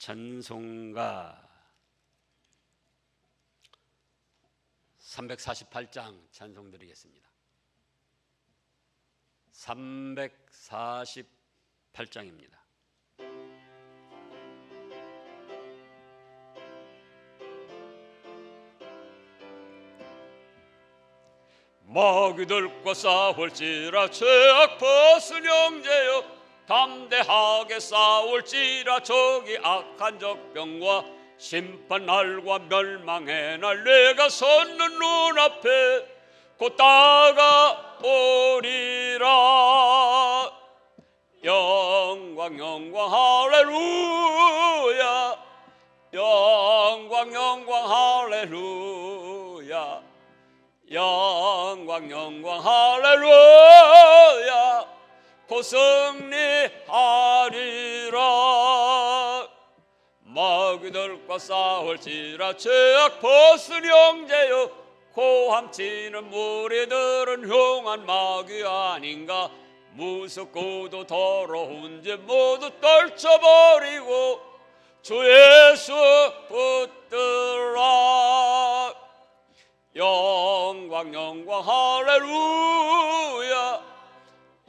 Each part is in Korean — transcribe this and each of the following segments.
찬송가 348장 찬송 드리겠습니다. 348장입니다. 마귀들과 싸울지라 죄악 벗은 형제여, 담대하게 싸울지라 저기 악한 적병과 심판날과 멸망의 날 내가 섰는 눈앞에 곧 다가오리라. 영광 영광 할렐루야, 영광 영광 할렐루야, 영광 영광 할렐루야, 곧 승리하리라. 마귀들과 싸울지라 죄악 벗은 형제여, 고함치는 무리들은 흉한 마귀 아닌가. 무섭고도 더러운 죄 모두 떨쳐버리고 주 예수 붙들라. 영광 영광 할렐루야,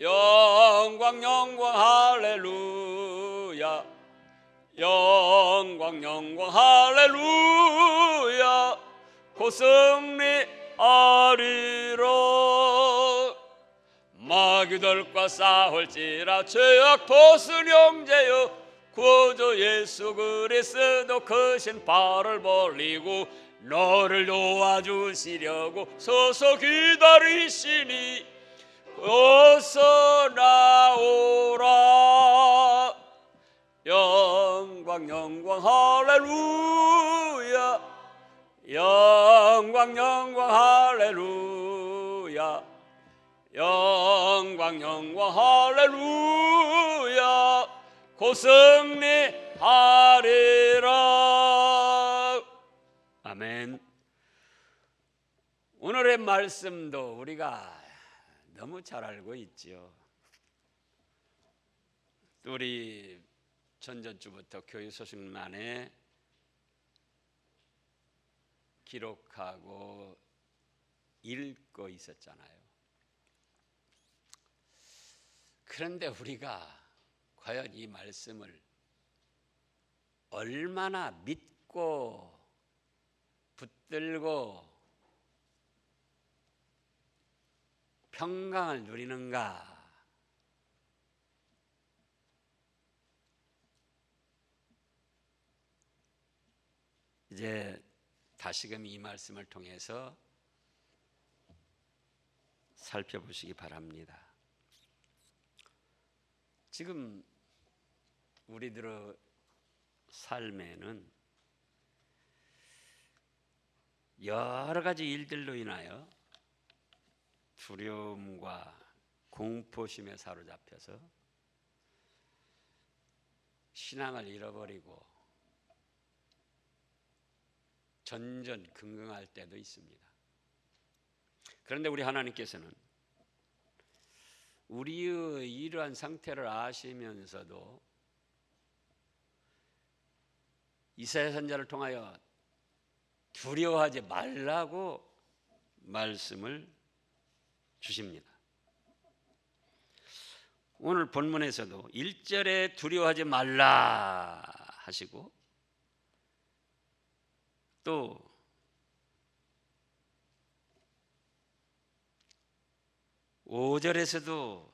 영광 영광 할렐루야, 영광 영광 할렐루야, 곧 승리하리라. 마귀들과 싸울지라 죄악 벗은 형제여, 구주 예수 그리스도 크신 팔을 벌리고 너를 도와주시려고 서서 기다리시니 어서 나오라. 영광 영광 할렐루야, 영광 영광 할렐루야, 영광 영광 할렐루야, 곧 승리하리라. 아멘. 오늘의 말씀도 우리가 너무 잘 알고 있지요. 우리 전전주부터 교회 소식란에 기록하고 읽고 있었잖아요. 그런데 우리가 과연 이 말씀을 얼마나 믿고 붙들고 평강을 누리는가? 이제 다시금 이 말씀을 통해서 살펴보시기 바랍니다. 지금 우리들의 삶에는 여러 가지 일들로 인하여 두려움과 공포심에 사로잡혀서 신앙을 잃어버리고 전전긍긍할 때도 있습니다. 그런데 우리 하나님께서는 우리의 이러한 상태를 아시면서도 이사야 선지자를 통하여 두려워하지 말라고 말씀을 주십니다. 오늘 본문에서도 1절에 두려워하지 말라 하시고 또 5절에서도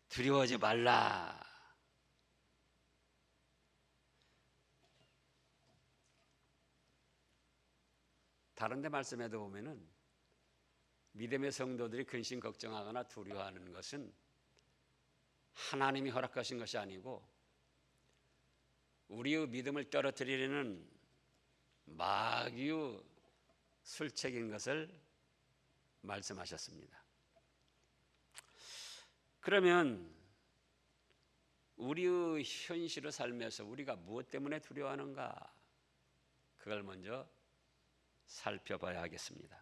두려워하지 말라. 다른 데 말씀에도 보면은 믿음의 성도들이 근심 걱정하거나 두려워하는 것은 하나님이 허락하신 것이 아니고 우리의 믿음을 떨어뜨리려는 마귀의 술책인 것을 말씀하셨습니다. 그러면 우리의 현실을 살면서 우리가 무엇 때문에 두려워하는가? 그걸 먼저 살펴봐야 하겠습니다.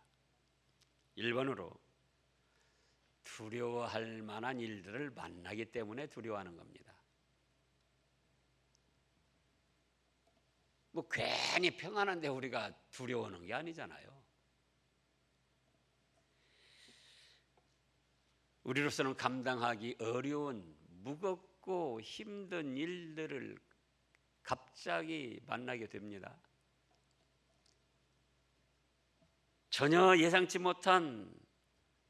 1번으로 두려워할 만한 일들을 만나기 때문에 두려워하는 겁니다. 뭐 괜히 평안한데 우리가 두려워하는 게 아니잖아요. 우리로서는 감당하기 어려운 무겁고 힘든 일들을 갑자기 만나게 됩니다. 전혀 예상치 못한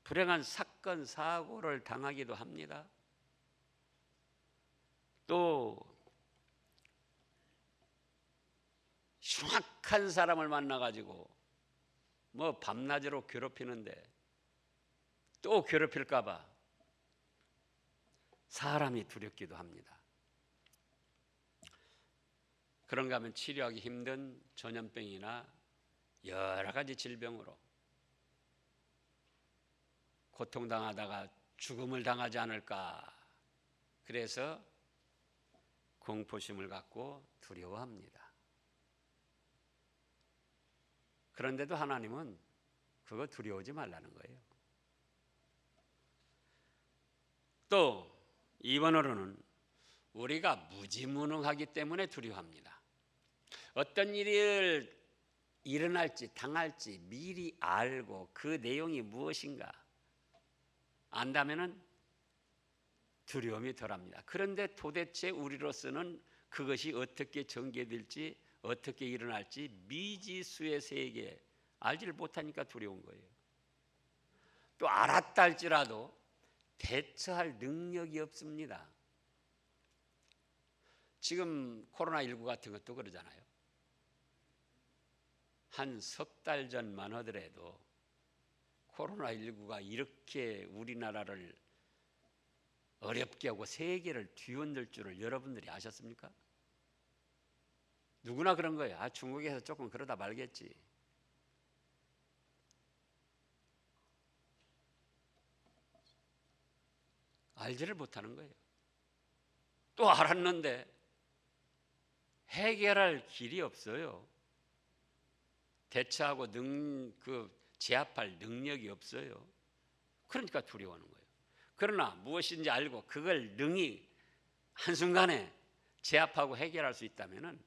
불행한 사건, 사고를 당하기도 합니다. 또 흉악한 사람을 만나가지고 뭐 밤낮으로 괴롭히는데 또 괴롭힐까 봐 사람이 두렵기도 합니다. 그런가 하면 치료하기 힘든 전염병이나 여러 가지 질병으로 고통당하다가 죽음을 당하지 않을까, 그래서 공포심을 갖고 두려워합니다. 그런데도 하나님은 그거 두려워하지 말라는 거예요. 또 2번으로는 우리가 무지무능하기 때문에 두려워합니다. 어떤 일이 일어날지 당할지 미리 알고 그 내용이 무엇인가 안다면은 두려움이 덜합니다. 그런데 도대체 우리로서는 그것이 어떻게 전개될지 어떻게 일어날지 미지수의 세계 알지를 못하니까 두려운 거예요. 또 알았다 할지라도 대처할 능력이 없습니다. 지금 코로나19 같은 것도 그러잖아요. 한 석 달 전만 하더라도 코로나19가 이렇게 우리나라를 어렵게 하고 세계를 뒤흔들 줄을 여러분들이 아셨습니까? 누구나 그런 거예요. 아, 중국에서 조금 그러다 말겠지. 알지를 못하는 거예요. 또 알았는데 해결할 길이 없어요. 대처하고 제압할 능력이 없어요. 그러니까 두려워하는 거예요. 그러나 무엇인지 알고 그걸 능히 한순간에 제압하고 해결할 수 있다면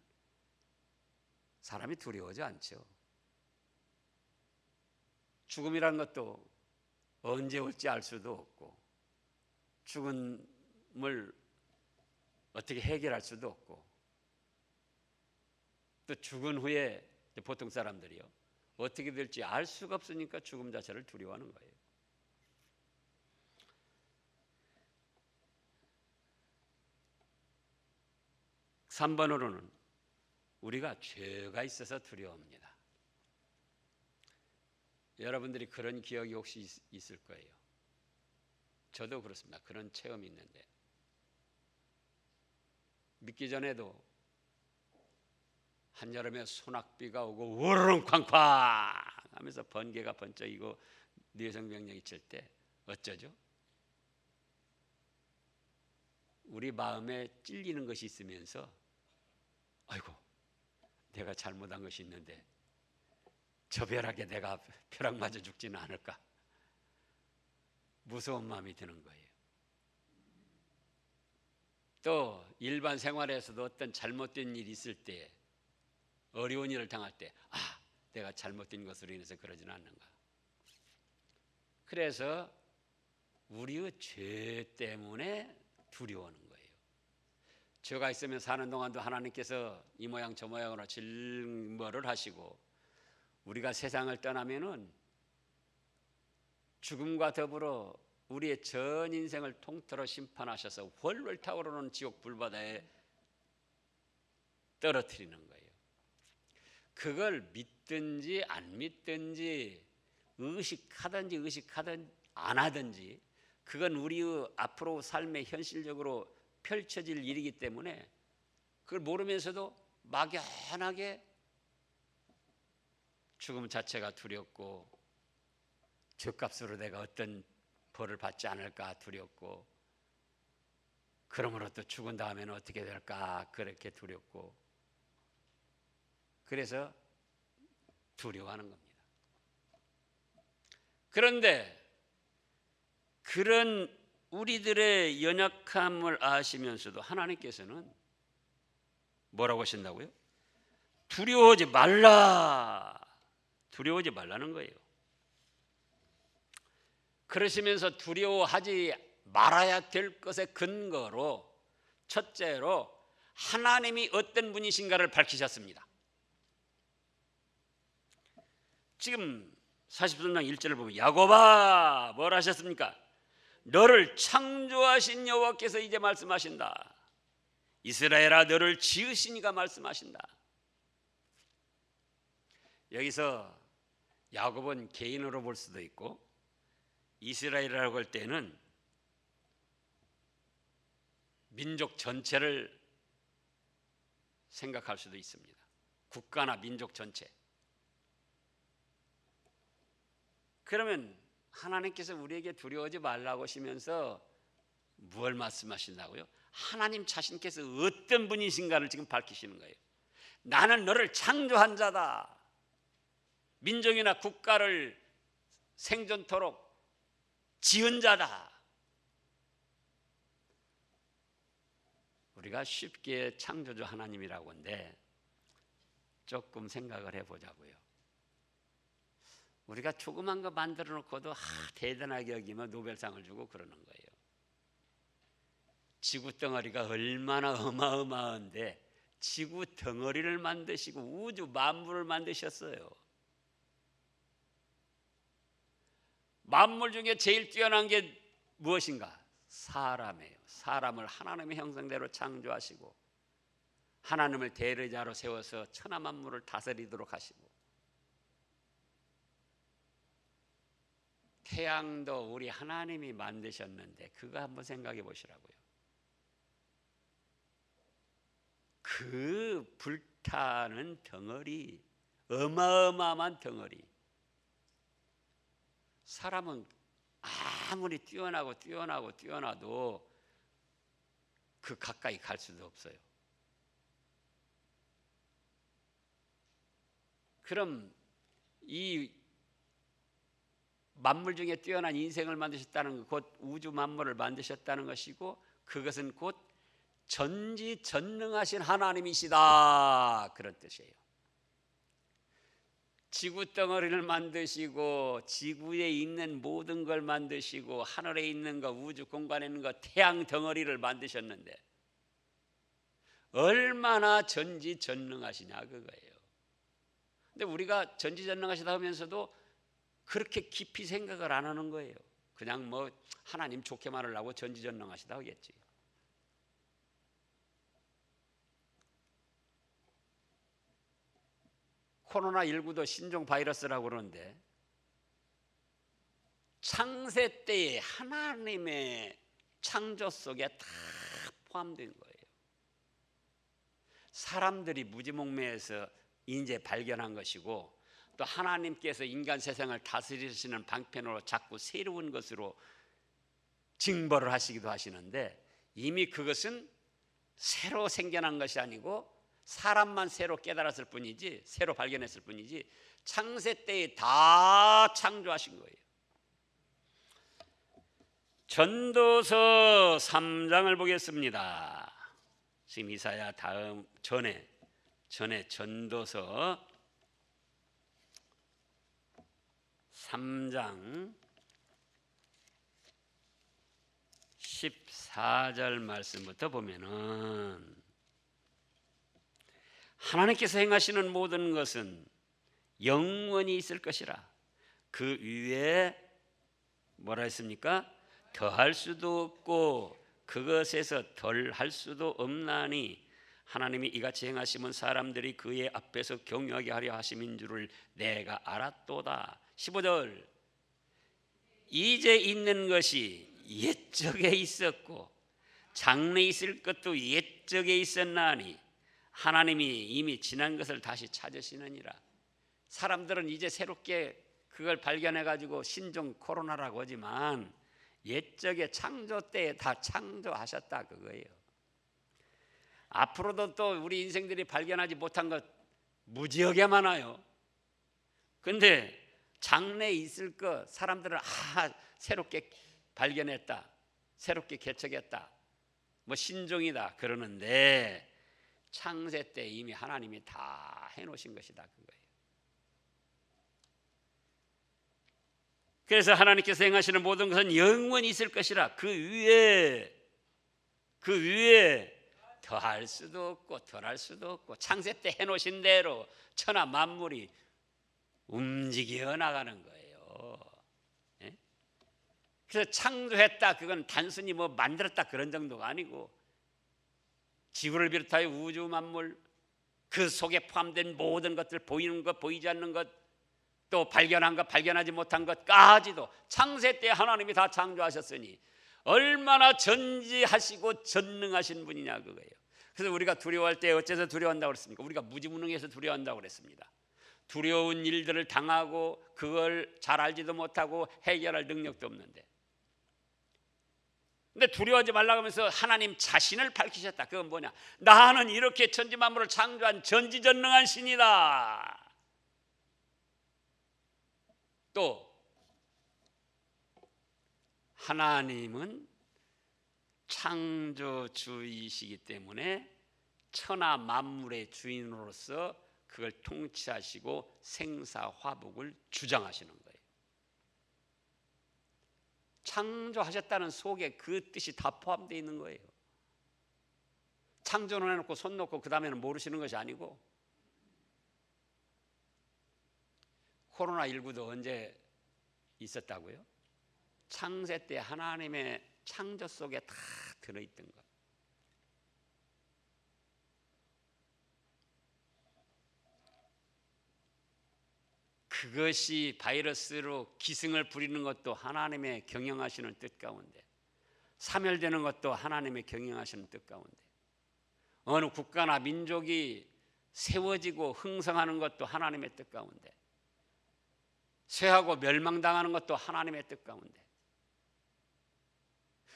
사람이 두려워하지 않죠. 죽음이란 것도 언제 올지 알 수도 없고 죽음을 어떻게 해결할 수도 없고 또 죽은 후에 보통 사람들이요 어떻게 될지 알 수가 없으니까 죽음 자체를 두려워하는 거예요. (3번으로는) 우리가 죄가 있어서 두려워합니다. 여러분들이 그런 기억이 혹시 있을 거예요. 저도 그렇습니다. 그런 체험이 있는데 믿기 전에도 한여름에 소낙비가 오고 우르릉 쾅쾅 하면서 번개가 번쩍이고 뇌성병력이 칠 때 어쩌죠? 우리 마음에 찔리는 것이 있으면서 아이고 내가 잘못한 것이 있는데 저 벼락에 내가 벼락 맞아 죽지는 않을까 무서운 마음이 드는 거예요. 또 일반 생활에서도 어떤 잘못된 일이 있을 때 어려운 일을 당할 때 내가 잘못된 것으로 인해서 그러지는 않는가. 그래서 우리의 죄 때문에 두려워하는 거예요. 죄가 있으면 사는 동안도 하나님께서 이 모양 저 모양으로 징벌을 하시고 우리가 세상을 떠나면은 죽음과 더불어 우리의 전 인생을 통틀어 심판하셔서 훨훨 타오르는 지옥 불바다에 떨어뜨리는 거예요. 그걸 믿든지 안 믿든지 의식하든지 안 하든지 그건 우리의 앞으로 삶의 현실적으로 펼쳐질 일이기 때문에 그걸 모르면서도 막연하게 죽음 자체가 두렵고 죄값으로 내가 어떤 벌을 받지 않을까 두렵고 그러므로 또 죽은 다음에는 어떻게 될까 그렇게 두렵고 그래서 두려워하는 겁니다. 그런데 그런 우리들의 연약함을 아시면서도 하나님께서는 뭐라고 하신다고요? 두려워하지 말라. 두려워하지 말라는 거예요. 그러시면서 두려워하지 말아야 될 것의 근거로 첫째로 하나님이 어떤 분이신가를 밝히셨습니다. 지금 43장 1절을 보면 야곱아 뭘 하셨습니까? 너를 창조하신 여호와께서 이제 말씀하신다. 이스라엘아 너를 지으신 이가 말씀하신다. 여기서 야곱은 개인으로 볼 수도 있고 이스라엘이라고 할 때는 민족 전체를 생각할 수도 있습니다. 국가나 민족 전체. 그러면 하나님께서 우리에게 두려워하지 말라고 하시면서 무엇을 말씀하신다고요? 하나님 자신께서 어떤 분이신가를 지금 밝히시는 거예요. 나는 너를 창조한 자다. 민족이나 국가를 생존토록 지은 자다. 우리가 쉽게 창조주 하나님이라고 하는데 조금 생각을 해보자고요. 우리가 조그만 거 만들어 놓고도 대단하게 여기면 노벨상을 주고 그러는 거예요. 지구 덩어리가 얼마나 어마어마한데 지구 덩어리를 만드시고 우주 만물을 만드셨어요. 만물 중에 제일 뛰어난 게 무엇인가? 사람이에요. 사람을 하나님의 형상대로 창조하시고 하나님을 대리자로 세워서 천하 만물을 다스리도록 하시고 태양도 우리 하나님이 만드셨는데 그거 한번 생각해 보시라고요. 그 불타는 덩어리, 어마어마한 덩어리. 사람은 아무리 뛰어나도 그 가까이 갈 수도 없어요. 그럼 이 만물 중에 뛰어난 인생을 만드셨다는 것, 곧 우주 만물을 만드셨다는 것이고 그것은 곧 전지전능하신 하나님이시다 그런 뜻이에요. 지구 덩어리를 만드시고 지구에 있는 모든 걸 만드시고 하늘에 있는 것, 우주 공간에 있는 것, 태양 덩어리를 만드셨는데 얼마나 전지전능하시냐 그거예요. 근데 우리가 전지전능하시다 하면서도 그렇게 깊이 생각을 안 하는 거예요. 그냥 뭐 하나님 좋게 말하려고 전지전능하시다 하겠지. 코로나19도 신종 바이러스라고 그러는데 창세 때에 하나님의 창조 속에 다 포함된 거예요. 사람들이 무지몽매해서 이제 발견한 것이고 또 하나님께서 인간 세상을 다스리시는 방편으로 자꾸 새로운 것으로 징벌을 하시기도 하시는데 이미 그것은 새로 생겨난 것이 아니고 사람만 새로 깨달았을 뿐이지 새로 발견했을 뿐이지 창세 때에 다 창조하신 거예요. 전도서 3장을 보겠습니다. 지금 이사야 다음 전에 전도서 3장 14절 말씀부터 보면은 하나님께서 행하시는 모든 것은 영원히 있을 것이라 그 위에 뭐라 했습니까? 더할 수도 없고 그것에서 덜할 수도 없나니 하나님이 이같이 행하시면 사람들이 그의 앞에서 경유하게 하려 하심인 줄을 내가 알았도다. 15절 이제 있는 것이 옛적에 있었고 장래 있을 것도 옛적에 있었나니 하나님이 이미 지난 것을 다시 찾으시느니라. 사람들은 이제 새롭게 그걸 발견해가지고 신종 코로나라고 하지만 옛적에 창조 때에 다 창조하셨다 그거예요. 앞으로도 또 우리 인생들이 발견하지 못한 것 무지하게 많아요. 근데 장래에 있을 것 사람들은 새롭게 발견했다, 새롭게 개척했다, 뭐 신종이다 그러는데 창세 때 이미 하나님이 다 해놓으신 것이다 그거예요. 그래서 하나님께서 행하시는 모든 것은 영원히 있을 것이라 그 위에 더할 수도 없고 덜할 수도 없고 창세 때 해놓으신 대로 천하 만물이 움직여 나가는 거예요. 예? 그래서 창조했다 그건 단순히 뭐 만들었다 그런 정도가 아니고 지구를 비롯하여 우주 만물 그 속에 포함된 모든 것들 보이는 것 보이지 않는 것 또 발견한 것 발견하지 못한 것까지도 창세 때 하나님이 다 창조하셨으니 얼마나 전지하시고 전능하신 분이냐 그거예요. 그래서 우리가 두려워할 때 어째서 두려워한다고 그랬습니까? 우리가 무지무능해서 두려워한다고 그랬습니다. 두려운 일들을 당하고 그걸 잘 알지도 못하고 해결할 능력도 없는데 근데 두려워하지 말라고 하면서 하나님 자신을 밝히셨다. 그건 뭐냐? 나는 이렇게 천지만물을 창조한 전지전능한 신이다. 또 하나님은 창조주이시기 때문에 천하 만물의 주인으로서 그걸 통치하시고 생사화복을 주장하시는 거예요. 창조하셨다는 속에 그 뜻이 다 포함되어 있는 거예요. 창조는 해놓고 손 놓고 그 다음에는 모르시는 것이 아니고 코로나19도 언제 있었다고요? 창세 때 하나님의 창조 속에 다 들어있던 것. 그것이 바이러스로 기승을 부리는 것도 하나님의 경영하시는 뜻 가운데 사멸되는 것도 하나님의 경영하시는 뜻 가운데 어느 국가나 민족이 세워지고 흥성하는 것도 하나님의 뜻 가운데 쇠하고 멸망당하는 것도 하나님의 뜻 가운데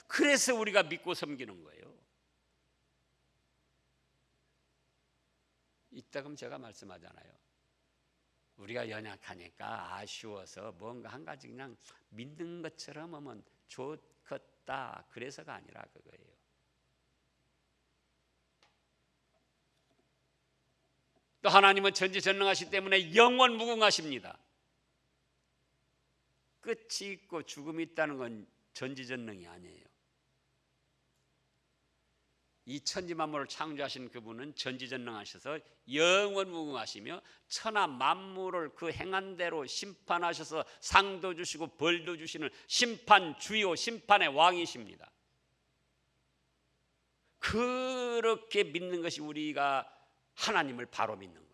그래서 우리가 믿고 섬기는 거예요. 이따금 제가 말씀하잖아요. 우리가 연약하니까 아쉬워서 뭔가 한 가지 그냥 믿는 것처럼 하면 좋겠다 그래서가 아니라 그거예요. 또 하나님은 전지전능하시기 때문에 영원무궁하십니다. 끝이 있고 죽음이 있다는 건 전지전능이 아니에요. 이 천지만물을 창조하신 그분은 전지전능하셔서 영원무궁하시며 천하 만물을 그 행한 대로 심판하셔서 상도 주시고 벌도 주시는 심판주요 심판의 왕이십니다. 그렇게 믿는 것이 우리가 하나님을 바로 믿는 거예요.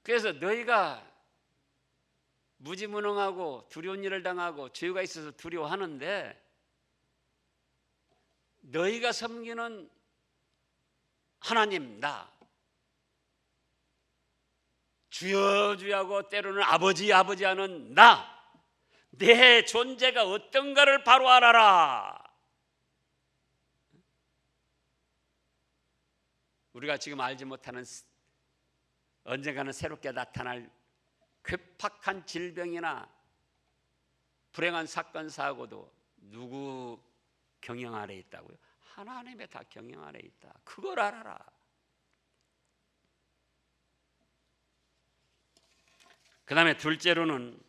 그래서 너희가 무지무능하고 두려운 일을 당하고 죄가 있어서 두려워하는데 너희가 섬기는 하나님 나 주여 주여하고 때로는 아버지 아버지 하는 나 내 존재가 어떤가를 바로 알아라. 우리가 지금 알지 못하는 언젠가는 새롭게 나타날 괴팍한 질병이나 불행한 사건 사고도 누구 경영 아래 있다고요? 하나님의 다 경영 아래 있다. 그걸 알아라. 그 다음에 둘째로는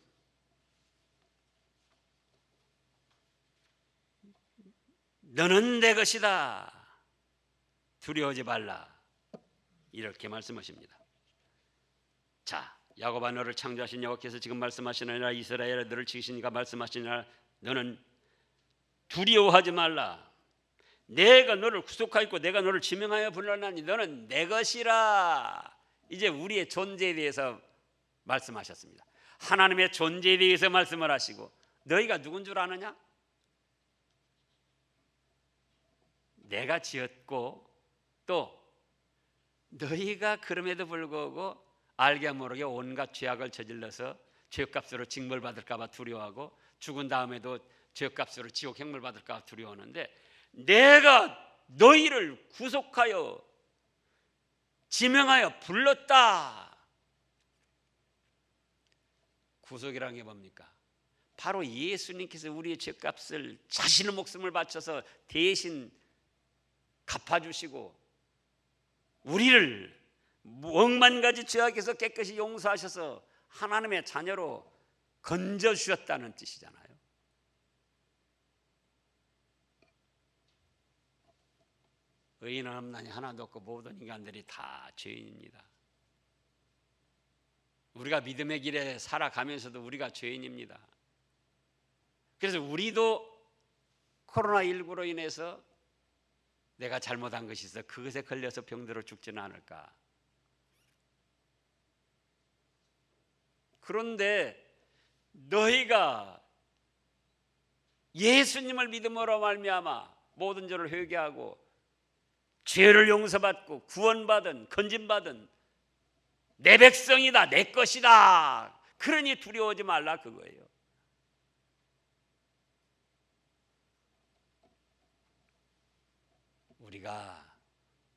너는 내 것이다. 두려워하지 말라. 이렇게 말씀하십니다. 자, 야곱아 너를 창조하신 여호와께서 지금 말씀하시느니라 이스라엘아 너를 지으시니까 말씀하시느니라 너는 두려워하지 말라. 내가 너를 구속하였고 내가 너를 지명하여 불러나니 너는 내 것이라. 이제 우리의 존재에 대해서 말씀하셨습니다. 하나님의 존재에 대해서 말씀을 하시고 너희가 누군 줄 아느냐? 내가 지었고 또 너희가 그럼에도 불구하고 알게 모르게 온갖 죄악을 저질러서 죄값으로 징벌 받을까 봐 두려워하고 죽은 다음에도 죄값으로 지옥 행물 받을까 봐 두려워하는데 내가 너희를 구속하여 지명하여 불렀다. 구속이라는 게 뭡니까? 바로 예수님께서 우리의 죄값을 자신의 목숨을 바쳐서 대신 갚아주시고 우리를 억만 가지 죄악에서 깨끗이 용서하셔서 하나님의 자녀로 건져주셨다는 뜻이잖아요. 의인은 없나니 하나도 없고 모든 인간들이 다 죄인입니다. 우리가 믿음의 길에 살아가면서도 우리가 죄인입니다. 그래서 우리도 코로나19로 인해서 내가 잘못한 것이 있어 그것에 걸려서 병들어 죽지는 않을까. 그런데 너희가 예수님을 믿음으로 말미암아 모든 죄를 회개하고 죄를 용서받고 구원받은 건진받은 내 백성이다, 내 것이다. 그러니 두려워하지 말라 그거예요. 우리가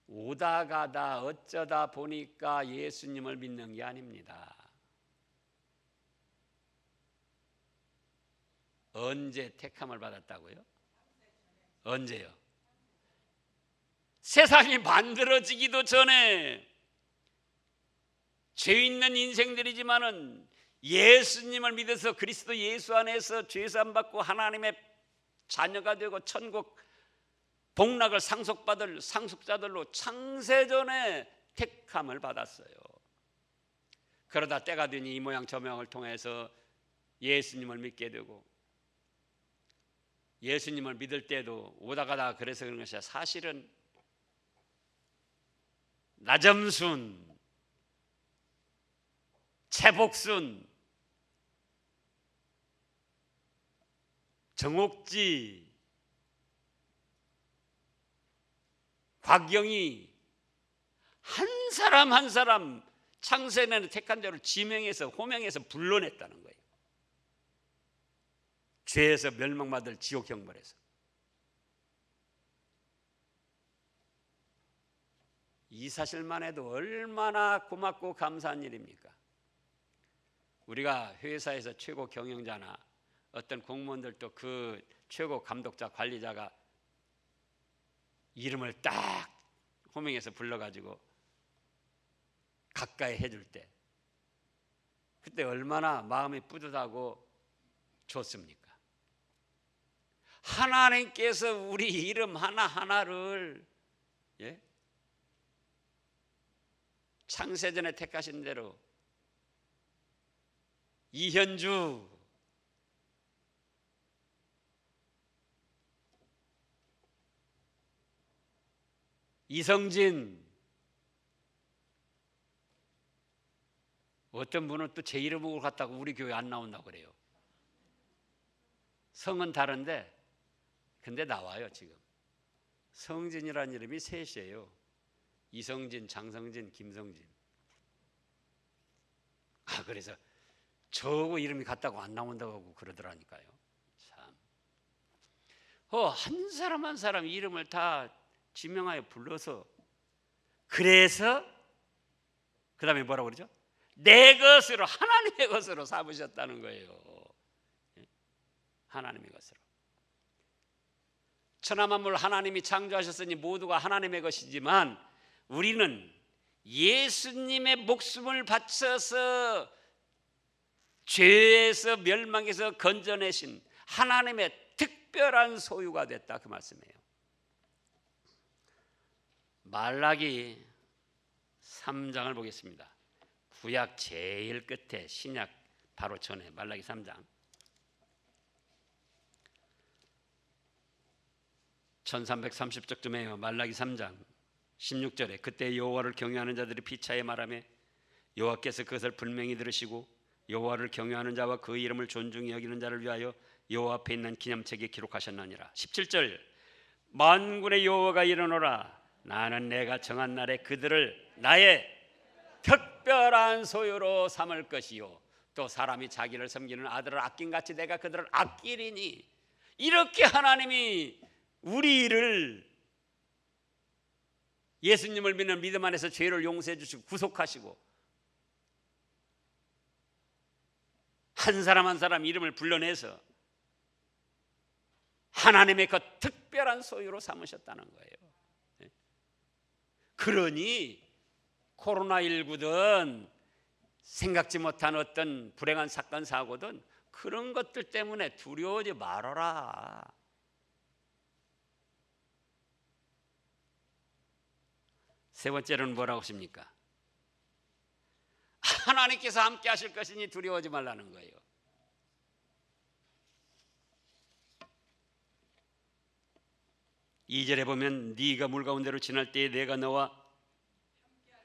오다 가다 어쩌다 보니까 예수님을 믿는 게 아닙니다. 언제 택함을 받았다고요? 언제요? 세상이 만들어지기도 전에 죄 있는 인생들이지만은 예수님을 믿어서 그리스도 예수 안에서 죄사함 받고 하나님의 자녀가 되고 천국 복락을 상속받을 상속자들로 창세전에 택함을 받았어요. 그러다 때가 되니 이 모양 저 모양을 통해서 예수님을 믿게 되고 예수님을 믿을 때도 오다가다 그래서 그런 것이 사실은 나점순, 최복순, 정옥지, 곽영이 한 사람 한 사람 창세전에 택한 자를 지명해서 호명해서 불러냈다는 거예요. 죄에서 멸망받을 지옥 형벌에서. 이 사실만 해도 얼마나 고맙고 감사한 일입니까? 우리가 회사에서 최고 경영자나 어떤 공무원들도 그 최고 감독자 관리자가 이름을 딱 호명해서 불러가지고 가까이 해줄 때 그때 얼마나 마음이 뿌듯하고 좋습니까? 하나님께서 우리 이름 하나하나를 창세전에 택하신 대로 이현주, 이성진, 어떤 분은 또 제 이름을 갖다가 우리 교회 안 나온다고 그래요. 성은 다른데 근데 나와요. 지금 성진이라는 이름이 셋이에요. 이성진, 장성진, 김성진. 그래서 저거 이름이 같다고 안 나온다고 하고 그러더라니까요. 참. 한 사람 한 사람 이름을 다 지명하여 불러서 그래서 그 다음에 뭐라고 그러죠? 내 것으로 하나님의 것으로 삼으셨다는 거예요. 하나님의 것으로. 천하만물 하나님이 창조하셨으니 모두가 하나님의 것이지만 우리는 예수님의 목숨을 바쳐서 죄에서 멸망에서 건져내신 하나님의 특별한 소유가 됐다 그 말씀이에요. 말라기 3장을 보겠습니다. 구약 제일 끝에 신약 바로 전에 말라기 3장 1330쪽쯤에요. 말라기 3장 16절에 그때 여호와를 경외하는 자들이 피차에 말하며 여호와께서 그것을 분명히 들으시고 여호와를 경외하는 자와 그 이름을 존중히 여기는 자를 위하여 여호와 앞에 있는 기념책에 기록하셨느니라. 17절 만군의 여호와가 이르노라 나는 내가 정한 날에 그들을 나의 특별한 소유로 삼을 것이요 또 사람이 자기를 섬기는 아들을 아낀같이 내가 그들을 아끼리니. 이렇게 하나님이 우리를 예수님을 믿는 믿음 안에서 죄를 용서해 주시고 구속하시고 한 사람 한 사람 이름을 불러내서 하나님의 그 특별한 소유로 삼으셨다는 거예요. 그러니 코로나19든 생각지 못한 어떤 불행한 사건 사고든 그런 것들 때문에 두려워하지 말아라. 세 번째로는 뭐라고 하십니까? 하나님께서 함께 하실 것이니 두려워하지 말라는 거예요. 이 절에 보면 네가 물 가운데로 지날 때에 내가 너와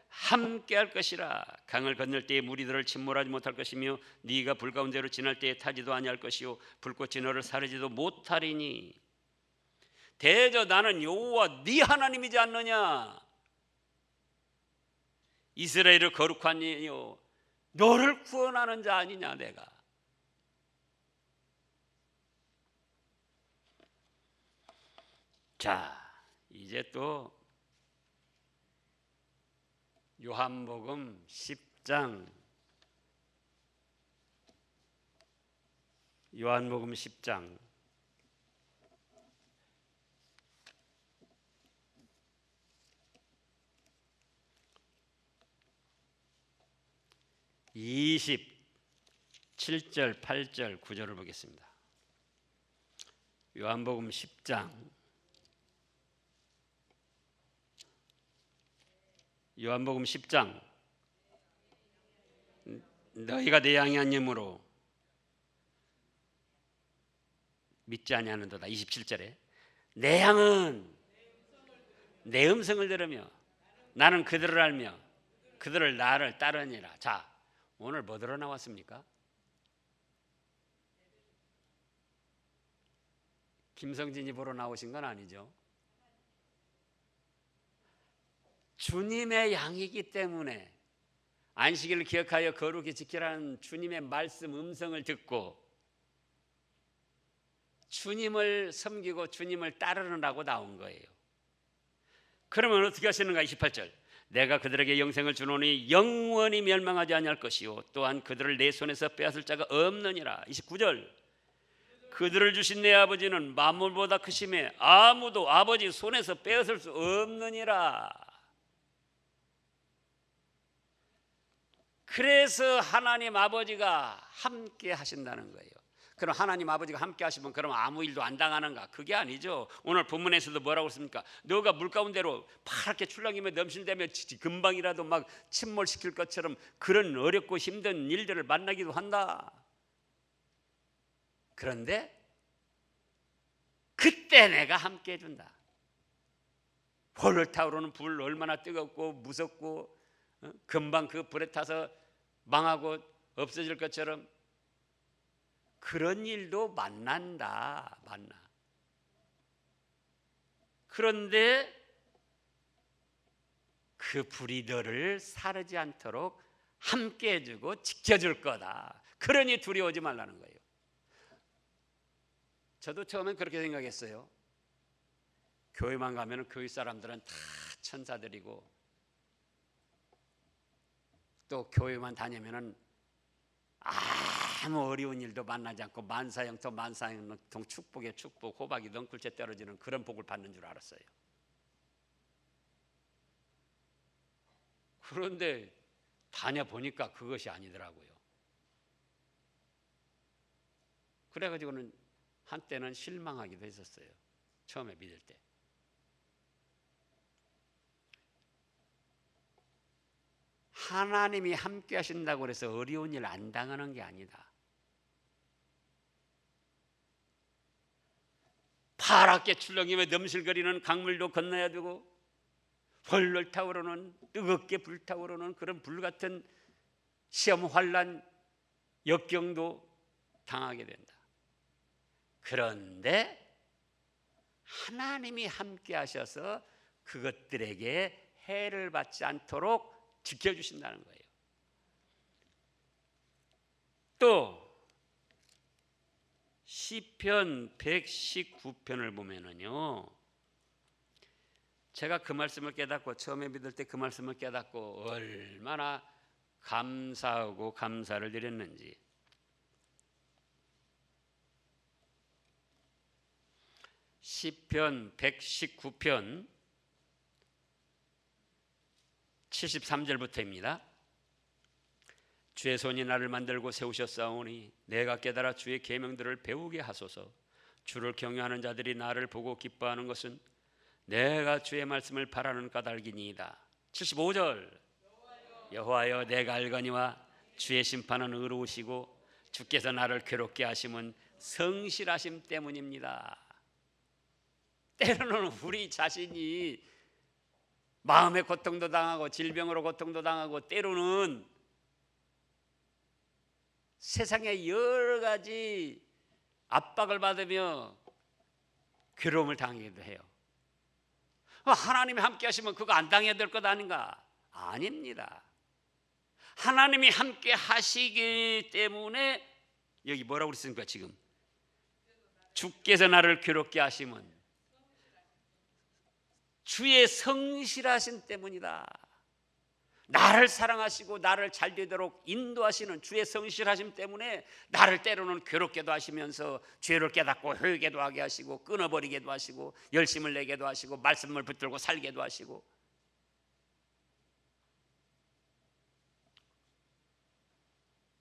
함께 할 것이라. 강을 건널 때에 물이 너를 침몰하지 못할 것이며 네가 불 가운데로 지날 때에 타지도 아니할 것이요 불꽃이 너를 사르지도 못하리니. 대저 나는 여호와 네 하나님이지 않느냐. 이스라엘을 거룩한 이요 너를 구원하는 자 아니냐 내가. 자, 이제 또 요한복음 10장 요한복음 10장 27절 8절 9절을 보겠습니다. 요한복음 10장 요한복음 10장 너희가 내 양이 아니므로 믿지 아니하는도다. 27절에 내 양은 내 음성을 들으며 나는 그들을 알며 그들을 나를 따르니라. 자, 오늘 뭐 들어 나왔습니까? 김성진이 보러 나오신 건 아니죠. 주님의 양이기 때문에 안식일을 기억하여 거룩히 지키라는 주님의 말씀 음성을 듣고 주님을 섬기고 주님을 따르느라고 나온 거예요. 그러면 어떻게 하시는가? 28절 내가 그들에게 영생을 주노니 영원히 멸망하지 아니할 것이요 또한 그들을 내 손에서 빼앗을 자가 없느니라. 29절 그들을 주신 내 아버지는 만물보다 크심에 아무도 아버지 손에서 빼앗을 수 없느니라. 그래서 하나님 아버지가 함께 하신다는 거예요. 그럼 하나님 아버지가 함께 하시면 그럼 아무 일도 안 당하는가? 그게 아니죠. 오늘 본문에서도 뭐라고 했습니까? 너가 물 가운데로 파랗게 출렁이며 넘실대며 금방이라도 막 침몰시킬 것처럼 그런 어렵고 힘든 일들을 만나기도 한다. 그런데 그때 내가 함께 해준다. 홀을 타오르는 불 얼마나 뜨겁고 무섭고 금방 그 불에 타서 망하고 없어질 것처럼 그런 일도 만난다. 만나. 그런데 그 불이 너를 사르지 않도록 함께 해주고 지켜줄 거다. 그러니 두려워하지 말라는 거예요. 저도 처음엔 그렇게 생각했어요. 교회만 가면 교회 사람들은 다 천사들이고 또 교회만 다니면은 아무 어려운 일도 만나지 않고 만사형통 만사형통 축복에 축복 호박이 넝쿨째 떨어지는 그런 복을 받는 줄 알았어요. 그런데 다녀보니까 그것이 아니더라고요. 그래가지고는 한때는 실망하기도 했었어요. 처음에 믿을 때. 하나님이 함께 하신다고 해서 어려운 일 안 당하는 게 아니다. 파랗게 출렁이며 넘실거리는 강물도 건너야 되고 헐헐 타오르는 뜨겁게 불타오르는 그런 불같은 시험 환난 역경도 당하게 된다. 그런데 하나님이 함께 하셔서 그것들에게 해를 받지 않도록 지켜주신다는 거예요. 또 시편 119편을 보면은요, 제가 그 말씀을 깨닫고 처음에 믿을 때 그 말씀을 깨닫고 얼마나 감사하고 감사를 드렸는지. 시편 119편 73절부터입니다. 주의 손이 나를 만들고 세우셨사오니 내가 깨달아 주의 계명들을 배우게 하소서. 주를 경외하는 자들이 나를 보고 기뻐하는 것은 내가 주의 말씀을 바라는 까닭이니이다. 75절 여호와여 내가 알거니와 주의 심판은 의로우시고 주께서 나를 괴롭게 하심은 성실하심 때문입니다. 때로는 우리 자신이 마음의 고통도 당하고 질병으로 고통도 당하고 때로는 세상의 여러 가지 압박을 받으며 괴로움을 당하기도 해요. 하나님이 함께 하시면 그거 안 당해야 될 것 아닌가? 아닙니다. 하나님이 함께 하시기 때문에 여기 뭐라고 그랬습니까? 지금 주께서 나를 괴롭게 하심은 주의 성실하심 때문이다. 나를 사랑하시고 나를 잘 되도록 인도하시는 주의 성실하심 때문에 나를 때로는 괴롭게도 하시면서 죄를 깨닫고 회개도 하게 하시고 끊어버리게도 하시고 열심을 내게도 하시고 말씀을 붙들고 살게도 하시고.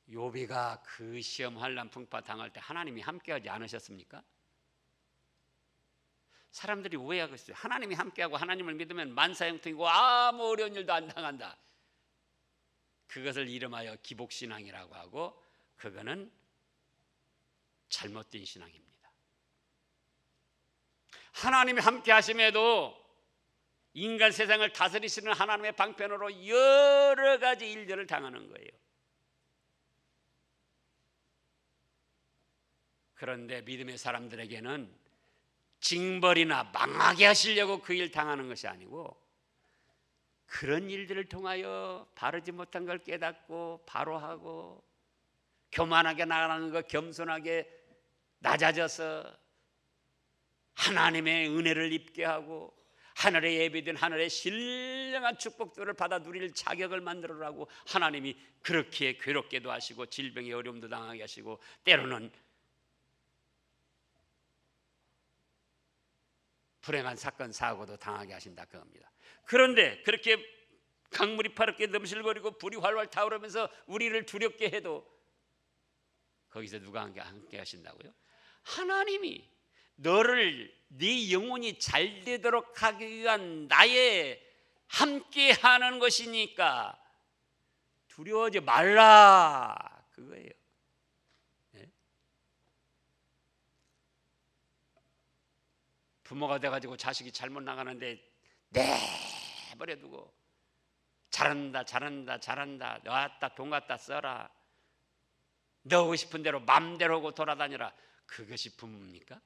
욥이가 그 시험 환난 풍파 당할 때 하나님이 함께하지 않으셨습니까? 사람들이 오해하고 있어요. 하나님이 함께하고 하나님을 믿으면 만사형통이고 아무 어려운 일도 안 당한다. 그것을 이름하여 기복신앙이라고 하고 그거는 잘못된 신앙입니다. 하나님이 함께 하심에도 인간 세상을 다스리시는 하나님의 방편으로 여러 가지 일들을 당하는 거예요. 그런데 믿음의 사람들에게는 징벌이나 망하게 하시려고 그 일 당하는 것이 아니고 그런 일들을 통하여 바르지 못한 걸 깨닫고 바로 하고 교만하게 나가는 것 겸손하게 낮아져서 하나님의 은혜를 입게 하고 하늘에 예비된 하늘의 신령한 축복들을 받아 누릴 자격을 만들으라고 하나님이 그렇게 괴롭게도 하시고 질병의 어려움도 당하게 하시고 때로는 불행한 사건 사고도 당하게 하신다 그겁니다. 그런데 그렇게 강물이 파랗게 넘실거리고 불이 활활 타오르면서 우리를 두렵게 해도 거기서 누가 함께 하신다고요? 하나님이 너를 네 영혼이 잘 되도록 하기 위한 나의 함께하는 것이니까 두려워하지 말라 그거예요. 부모가 돼가지고 자식이 잘못 나가는데 내버려 두고 잘한다 너 갖다 돈 갖다 써라 너 하고 싶은 대로 맘대로 하고 돌아다녀라 그것이 부모입니까?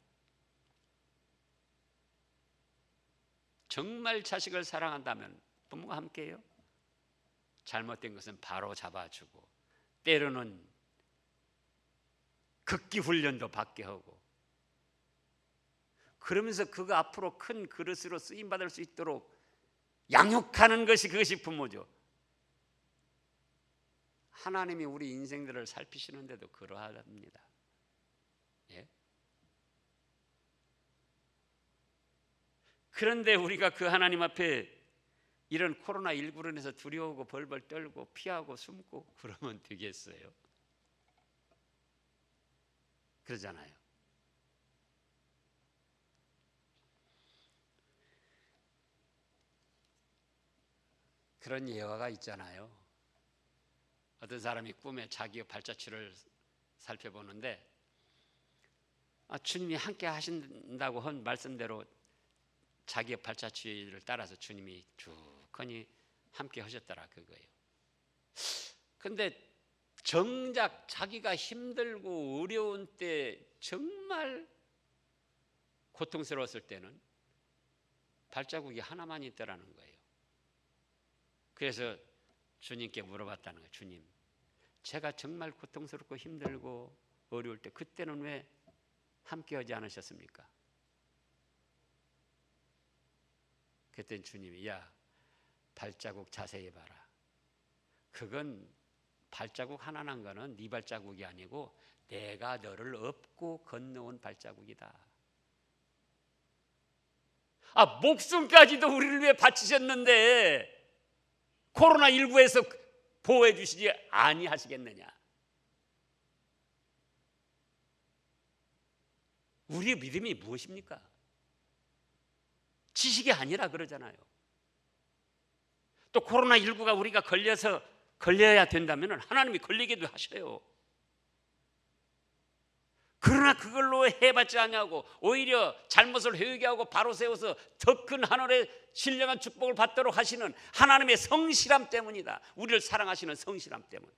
정말 자식을 사랑한다면 부모가 함께해요? 잘못된 것은 바로 잡아주고 때로는 극기 훈련도 받게 하고 그러면서 그가 앞으로 큰 그릇으로 쓰임받을 수 있도록 양육하는 것이 그것이 부모죠. 하나님이 우리 인생들을 살피시는데도 그러합니다. 예? 그런데 우리가 그 하나님 앞에 이런 코로나19로 인해서 두려워하고 벌벌 떨고 피하고 숨고 그러면 되겠어요? 그러잖아요. 그런 예화가 있잖아요. 어떤 사람이 꿈에 자기의 발자취를 살펴보는데 주님이 함께 하신다고 한 말씀대로 자기의 발자취를 따라서 주님이 쭉하니 함께 하셨더라 그거예요. 근데 정작 자기가 힘들고 어려운 때 정말 고통스러웠을 때는 발자국이 하나만 있더라는 거예요. 그래서 주님께 물어봤다는 거예요. 주님, 제가 정말 고통스럽고 힘들고 어려울 때 그때는 왜 함께하지 않으셨습니까? 그때는 주님이 야 발자국 자세히 봐라. 그건 발자국 하나 난 거는 네 발자국이 아니고 내가 너를 업고 건너온 발자국이다. 목숨까지도 우리를 위해 바치셨는데 코로나19에서 보호해 주시지 아니하시겠느냐? 우리의 믿음이 무엇입니까? 지식이 아니라 그러잖아요. 또 코로나19가 우리가 걸려야 된다면 하나님이 걸리게도 하셔요. 그러나 그걸로 해봤지 않냐고 오히려 잘못을 회개하고 바로 세워서 더 큰 하늘의 신령한 축복을 받도록 하시는 하나님의 성실함 때문이다. 우리를 사랑하시는 성실함 때문.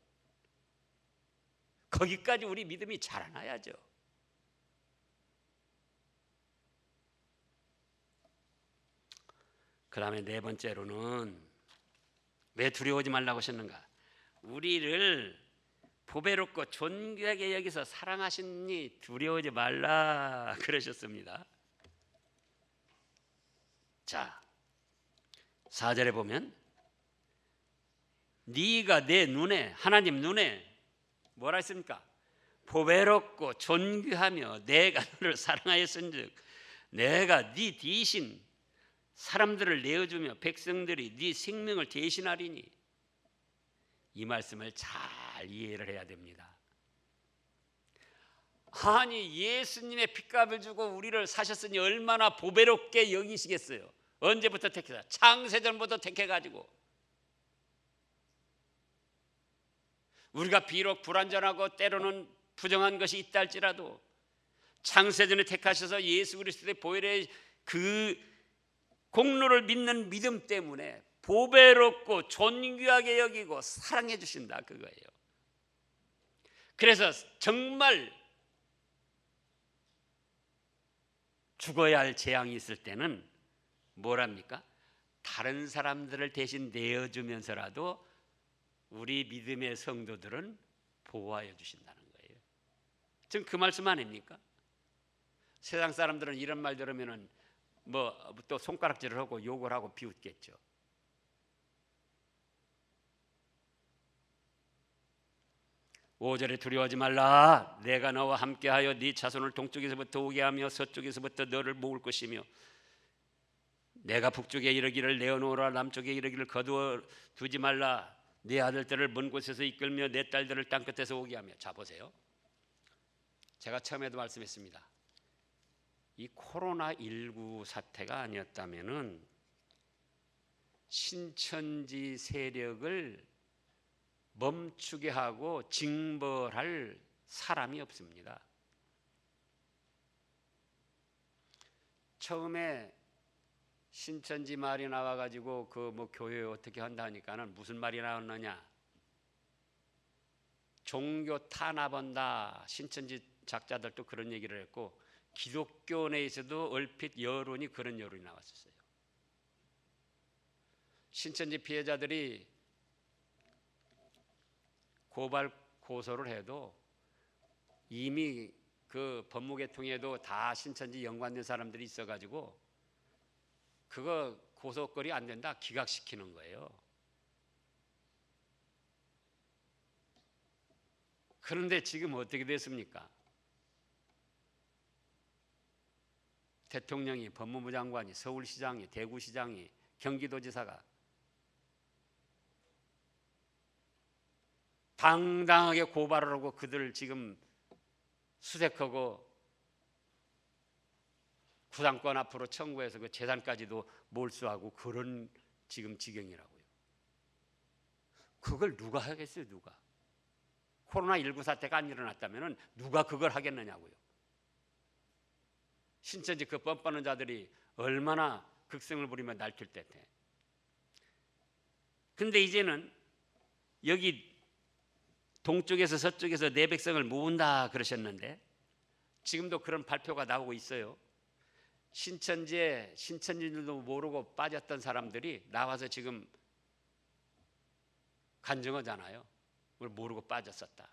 거기까지 우리 믿음이 자라나야죠. 그 다음에 네 번째로는 왜 두려워하지 말라고 하셨는가? 우리를 보배롭고 존귀하게 여기서 사랑하시니 두려워하지 말라 그러셨습니다. 자, 4절에 보면 네가 내 눈에, 하나님 눈에 뭐라 했습니까? 보배롭고 존귀하며 내가 너를 사랑하였은즉 내가 네 대신 사람들을 내어주며 백성들이 네 생명을 대신하리니. 이 말씀을 잘 이해를 해야 됩니다. 아니 예수님의 핏값을 주고 우리를 사셨으니 얼마나 보배롭게 여기시겠어요. 언제부터 택해서? 창세전부터 택해가지고. 우리가 비록 불완전하고 때로는 부정한 것이 있다 할지라도 창세전에 택하셔서 예수 그리스도의 보혈의 그 공로를 믿는 믿음 때문에 보배롭고 존귀하게 여기고 사랑해 주신다 그거예요. 그래서 정말 죽어야 할 재앙이 있을 때는 뭐랍니까? 다른 사람들을 대신 내어주면서라도 우리 믿음의 성도들은 보호하여 주신다는 거예요. 지금 그 말씀 아닙니까? 세상 사람들은 이런 말 들으면은 또 손가락질을 하고 욕을 하고 비웃겠죠. 5절에 두려워하지 말라. 내가 너와 함께하여 네 자손을 동쪽에서부터 오게 하며 서쪽에서부터 너를 모을 것이며 내가 북쪽에 이르기를 내어놓으라 남쪽에 이르기를 거두어 두지 말라. 네 아들들을 먼 곳에서 이끌며 내 딸들을 땅끝에서 오게 하며. 자 보세요. 제가 처음에도 말씀했습니다. 이 코로나19 사태가 아니었다면은 신천지 세력을 멈추게 하고 징벌할 사람이 없습니다. 처음에 신천지 말이 나와가지고 교회 어떻게 한다 하니까는 무슨 말이 나왔느냐? 종교 탄압한다. 신천지 작자들도 그런 얘기를 했고 기독교 내에서도 얼핏 여론이 그런 여론이 나왔었어요. 신천지 피해자들이 고발 고소를 해도 이미 그 법무계통에도 다 신천지 연관된 사람들이 있어가지고 그거 고소거리 안 된다 기각시키는 거예요. 그런데 지금 어떻게 됐습니까? 대통령이, 법무부 장관이, 서울시장이, 대구시장이, 경기도지사가 당당하게 고발을 하고 그들을 지금 수색하고 구상권 앞으로 청구해서 그 재산까지도 몰수하고 그런 지금 지경이라고요. 그걸 누가 하겠어요? 누가? 코로나19 사태가 안 일어났다면 누가 그걸 하겠느냐고요. 신천지 그 뻔뻔한 자들이 얼마나 극성을 부리며 날뛸 때인데. 근데 이제는 여기 동쪽에서 서쪽에서 내 백성을 모은다 그러셨는데 지금도 그런 발표가 나오고 있어요. 신천지들도 모르고 빠졌던 사람들이 나와서 지금 간증하잖아요. 우리 모르고 빠졌었다.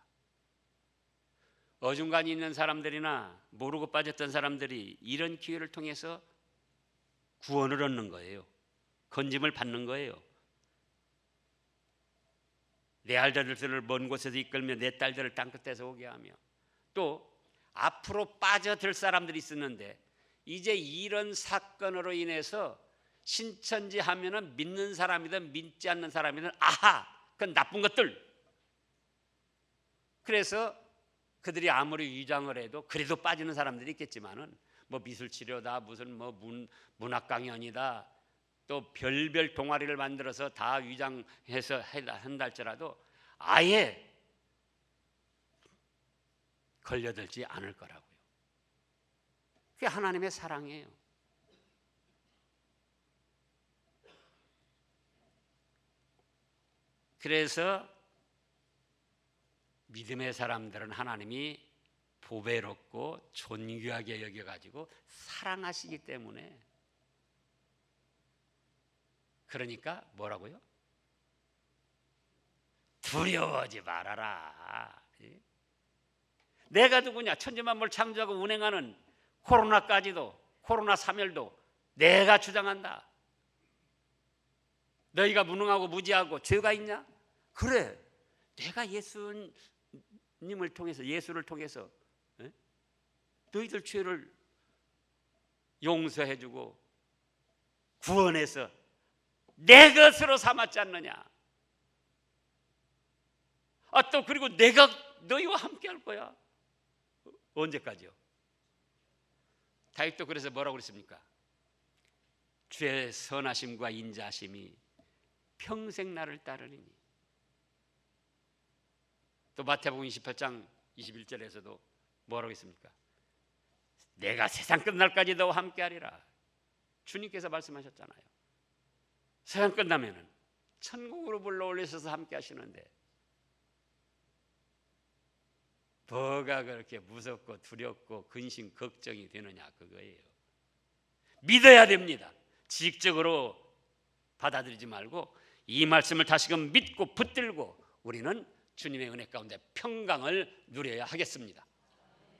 어중간히 있는 사람들이나 모르고 빠졌던 사람들이 이런 기회를 통해서 구원을 얻는 거예요. 건짐을 받는 거예요. 내 아들들을 먼 곳에서 이끌며 내 딸들을 땅끝에서 오게 하며 또 앞으로 빠져들 사람들이 있었는데 이제 이런 사건으로 인해서 신천지 하면은 믿는 사람이든 믿지 않는 사람이든 아하, 그건 나쁜 것들. 그래서 그들이 아무리 위장을 해도 그래도 빠지는 사람들이 있겠지만은 뭐 미술치료다, 무슨 뭐 문학 강연이다, 또 별별 동아리를 만들어서 다 위장해서 한다 할지라도 아예 걸려들지 않을 거라고요. 그게 하나님의 사랑이에요. 그래서 믿음의 사람들은 하나님이 보배롭고 존귀하게 여겨가지고 사랑하시기 때문에, 그러니까 뭐라고요? 두려워하지 말아라. 내가 누구냐? 천지만물 창조하고 운행하는 코로나까지도, 코로나 사멸도 내가 주장한다. 너희가 무능하고 무지하고 죄가 있냐? 그래, 내가 예수님을 통해서, 예수를 통해서 너희들 죄를 용서해주고 구원해서 내 것으로 삼았지 않느냐? 또 그리고 내가 너희와 함께 할 거야. 언제까지요? 다윗도 그래서 뭐라고 그랬습니까? 주의 선하심과 인자하심이 평생 나를 따르리니. 또 마태복음 28장 21절에서도 뭐라고 했습니까? 내가 세상 끝날까지 너와 함께하리라. 주님께서 말씀하셨잖아요. 세상 끝나면은 천국으로 불러올리셔서 함께 하시는데 뭐가 그렇게 무섭고 두렵고 근심 걱정이 되느냐, 그거예요. 믿어야 됩니다. 지식적으로 받아들이지 말고 이 말씀을 다시금 믿고 붙들고 우리는 주님의 은혜 가운데 평강을 누려야 하겠습니다.